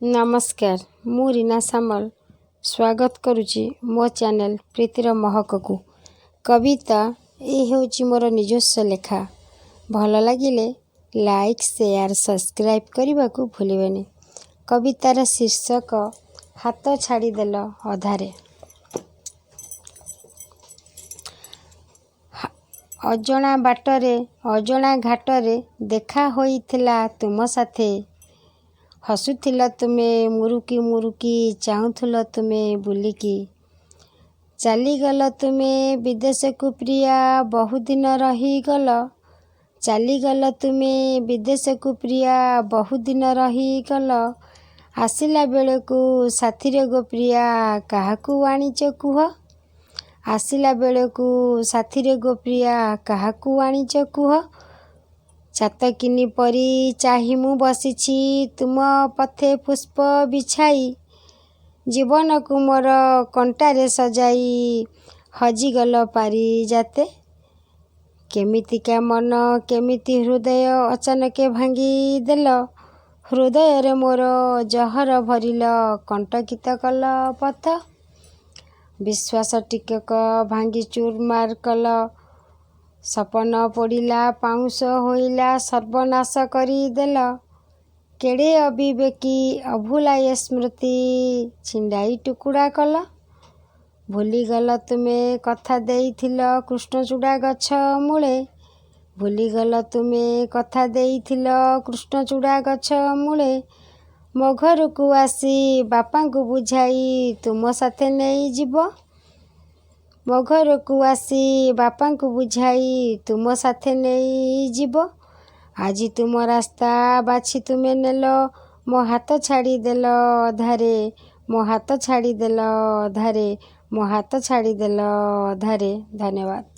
नमस्कार मु रीना सामल स्वागत करुच्ची मो चैनल प्रीतिर महक को। कविता ये होची मोर निजस्व लेखा। भल लगिले लाइक शेयर सब्सक्राइब करने को भूलिबेनी। कवितार शीर्षक हाथ छाड़ीदेल अधारे। अजणा बाटरे अजणा घाटरे देखा होइथिला तुम साथे। हसुथिल तुमे मुरुकी मुरुकी चाहूथिल तुमे बुलिकी। चलीगल तुमे विदेश को प्रिया बहुदिन रहीगल। चलीगल तुमे विदेश को प्रिया बहुदिन रहीगल। आसिला बेलू साथीरे गो प्रिया काहाकू आनीच कुह। आसिला बेलू साथीरे गो प्रिया काहाकू आनीच कुह। चातकिनी परी चाही मु बसिछि तुम पथे पुष्प बिछाई। जीवन को मोर कंटारे सजाई हजिगल पारी जाते। केमितिका मन केमिति हृदय अचानक भांगी देल। हृदय रे मोर जहर भरिल कंटकित कल पथ। विश्वास टिकक भांगी चूरमार कल। सपन पड़िला पाउंस होइला सर्वनाश करी देल। केड़े अविवेकी अभुलाय स्मृति छिंडाई टुकुड़ा कल। भूलीगल तुमे कथा देइथिल कृष्णचूड़ा गछ मूले। भूलीगल तुमे कथा देइथिल कृष्णचूड़ा गछ मूले। मो घर को आसी बापा को बुझाई तुम साथे नहीं जीव। मो घर को आसी बापा को बुझाई तुम साथे नहीं जीव। आजी तुम रास्ता बाछि तुमे नेल मो हाथ छाड़ीदेल अधारे। मो हाथ छाड़ीदेल अधारे। मो हाथ छाड़ीदेल अधारे। धन्यवाद।